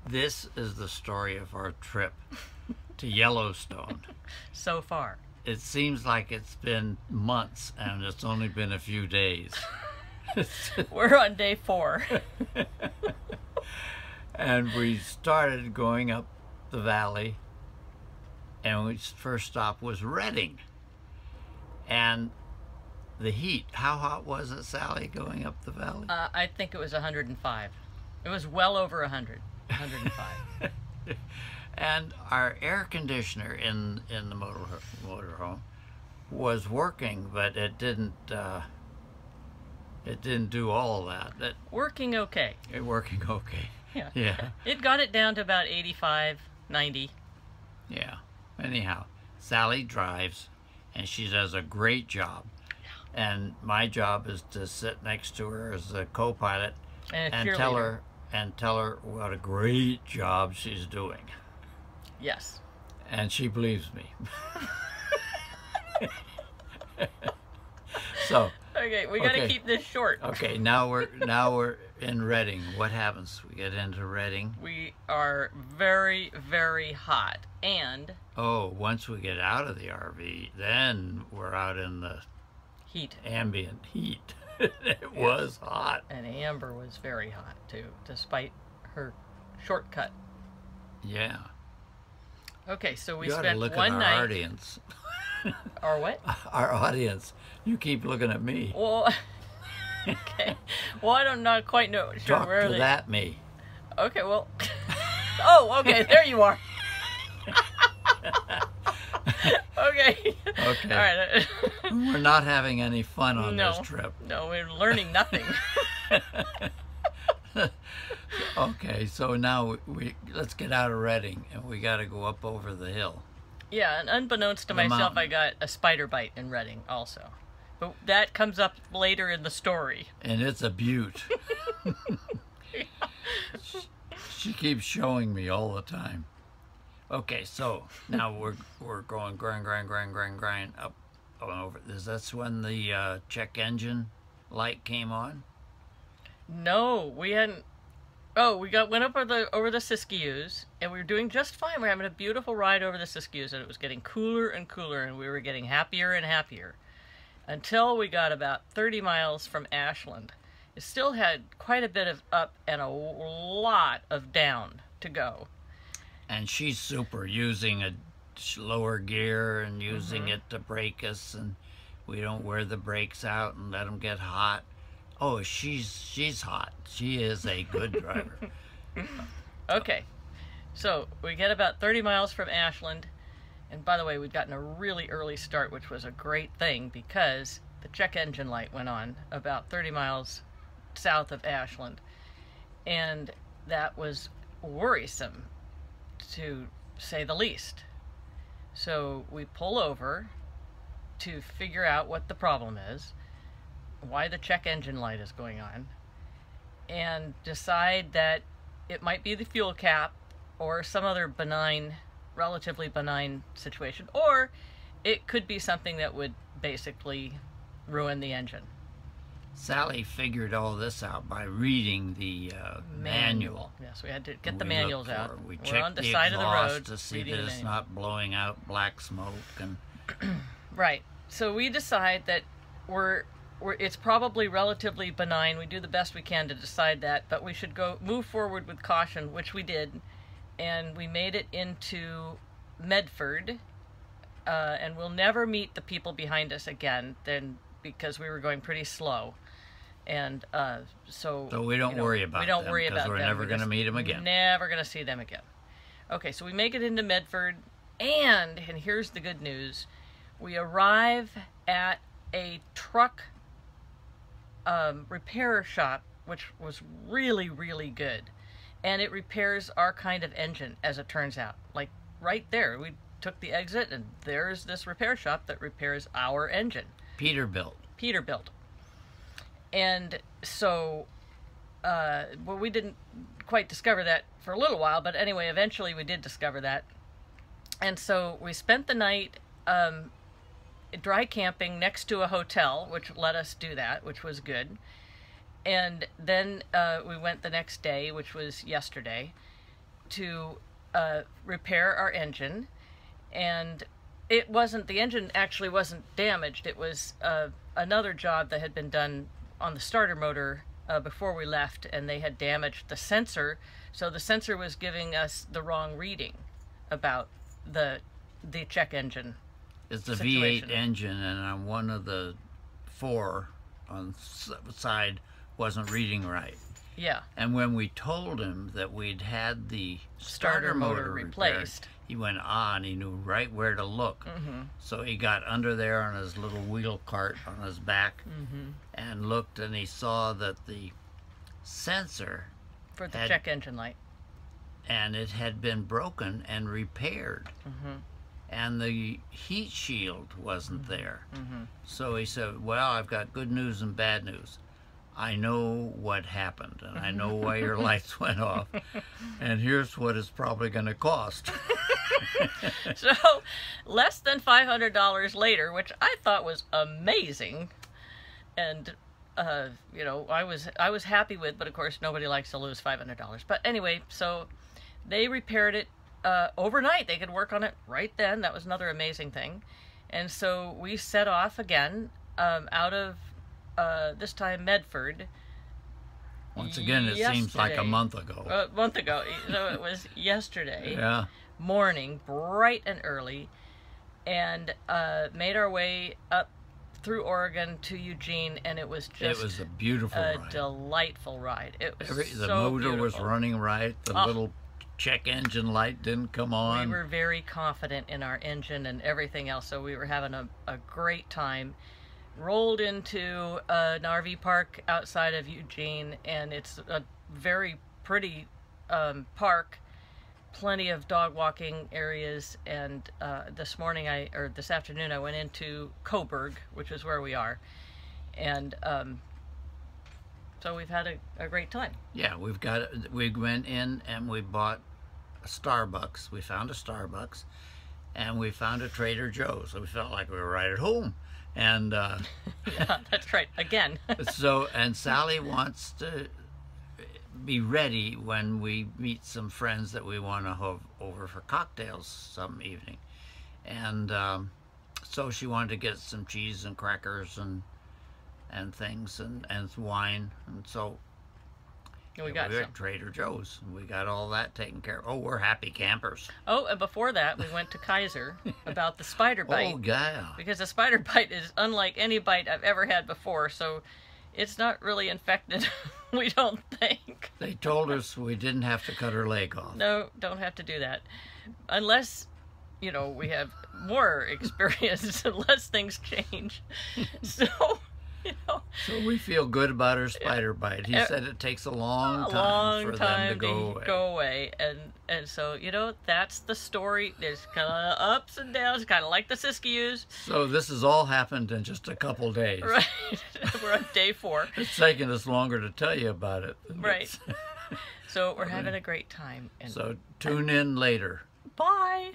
This is the story of our trip to Yellowstone. So far. It seems like it's been months and it's only been a few days. We're on day 4. And we started going up the valley, and our first stop was Redding. And the heat, how hot was it, Sally, going up the valley? I think it was 105. It was well over 100. 105. And our air conditioner in the motorhome was working, but it didn't do all that. Working okay. Working okay. Yeah. Yeah. It got it down to about 85, 90. Yeah. Anyhow, Sally drives, and she does a great job. And my job is to sit next to her as a co-pilot and tell her what a great job she's doing. Yes. And she believes me. So. Okay, we gotta keep this short. Okay, now we're in Redding. What happens? We get into Redding. We are very, very hot, and once we get out of the RV, then we're out in the heat, ambient heat. It was hot, and Amber was very hot too, despite her shortcut. Yeah. Okay, so we you spent look one at night. Our audience. Our what? Our audience. You keep looking at me. Well, okay. Well, I don't not quite know. Sure, Talk where to are they? that me. Okay, well. Oh, okay. There you are. Okay. Okay. All right. We're not having any fun on this trip. No, we're learning nothing. Okay, so now let's get out of Redding, and we got to go up over the hill. Yeah, and unbeknownst to myself, mountain. I got a spider bite in Redding also. But that comes up later in the story. And it's a beaut. She keeps showing me all the time. Okay, so now we're going grind up over. That's when the check engine light came on? No, we hadn't. Oh, went up over the Siskious, and we were doing just fine. We were having a beautiful ride over the Siskious, and it was getting cooler and cooler, and we were getting happier and happier. Until we got about 30 miles from Ashland. It still had quite a bit of up and a lot of down to go. And she's super, using a lower gear and using it to brake us, and we don't wear the brakes out and let them get hot. Oh, she's hot. She is a good driver. Okay, so we get about 30 miles from Ashland, and by the way, we'd gotten a really early start, which was a great thing because the check engine light went on about 30 miles south of Ashland, and that was worrisome, to say the least. So we pull over to figure out what the problem is, why the check engine light is going on, and decide that it might be the fuel cap or some other relatively benign situation, or it could be something that would basically ruin the engine. Sally figured all this out by reading the manual. Yes, we had to get the manuals out. We We're checked on the the side of the road exhaust to see that it's not blowing out black smoke. And right. So we decide that it's probably relatively benign. We do the best we can to decide that, but we should move forward with caution, which we did, and we made it into Medford, and we'll never meet the people behind us again, because we were going pretty slow, and so we don't worry about them. We don't worry about them. We're never going to meet them again. Never going to see them again. Okay, so we make it into Medford, and here's the good news: we arrive at a truck repair shop, which was really, really good. And it repairs our kind of engine, as it turns out. Like, right there. We took the exit, and there's this repair shop that repairs our engine. Peterbilt. And so, well, we didn't quite discover that for a little while, but anyway, eventually we did discover that. And so we spent the night dry camping next to a hotel, which let us do that, which was good. And then we went the next day, which was yesterday, to repair our engine, and it wasn't, the engine actually wasn't damaged. It was another job that had been done on the starter motor before we left, and they had damaged the sensor, so the sensor was giving us the wrong reading about the check engine. It's a V8 engine, and on one of the 4 on the side wasn't reading right. Yeah. And when we told him that we'd had the starter motor replaced, he went on. He knew right where to look. So he got under there on his little wheel cart on his back and looked, and he saw that the sensor for the check engine light, and it had been broken and repaired. And the heat shield wasn't there. So he said, well, I've got good news and bad news. I know what happened, and I know why your lights went off, and here's what it's probably going to cost. So, less than $500 later, which I thought was amazing, and you know, I was happy with, but of course nobody likes to lose $500. But anyway, so they repaired it overnight. They could work on it right then. That was another amazing thing. And so we set off again out of this time Medford. Once again, it seems like a month ago. A month ago. So it was yesterday yeah. morning, bright and early, and made our way up through Oregon to Eugene, and it was just it was a beautiful ride. Delightful ride. It was the so motor beautiful. was running right. The little check engine light didn't come on. We were very confident in our engine and everything else, so we were having a great time. Rolled into an RV park outside of Eugene, and it's a very pretty park. Plenty of dog walking areas, and this afternoon I went into Coburg, which is where we are, and so we've had a great time. Yeah, we went in and we bought a Starbucks. We found a Starbucks, and we found a Trader Joe's. So we felt like we were right at home. And yeah, that's right. Again. And Sally wants to be ready when we meet some friends that we want to have over for cocktails some evening. And so she wanted to get some cheese and crackers and things and wine. And so we got we were at Trader Joe's. And we got all that taken care of. Oh, we're happy campers. Oh, and before that, we went to Kaiser about the spider bite. Oh, yeah. Because the spider bite is unlike any bite I've ever had before, so it's not really infected, we don't think. They told us we didn't have to cut her leg off. No, don't have to do that. Unless, you know, we have more experience, unless things change. So, you know. So we feel good about her spider bite. He said it takes a long time for them to go away. And so, you know, that's the story. There's kind of ups and downs, kind of like the Siskious. So this has all happened in just a couple days. Right. We're on day 4. It's taken us longer to tell you about it. Right. So we're having a great time. And so tune in later. Bye.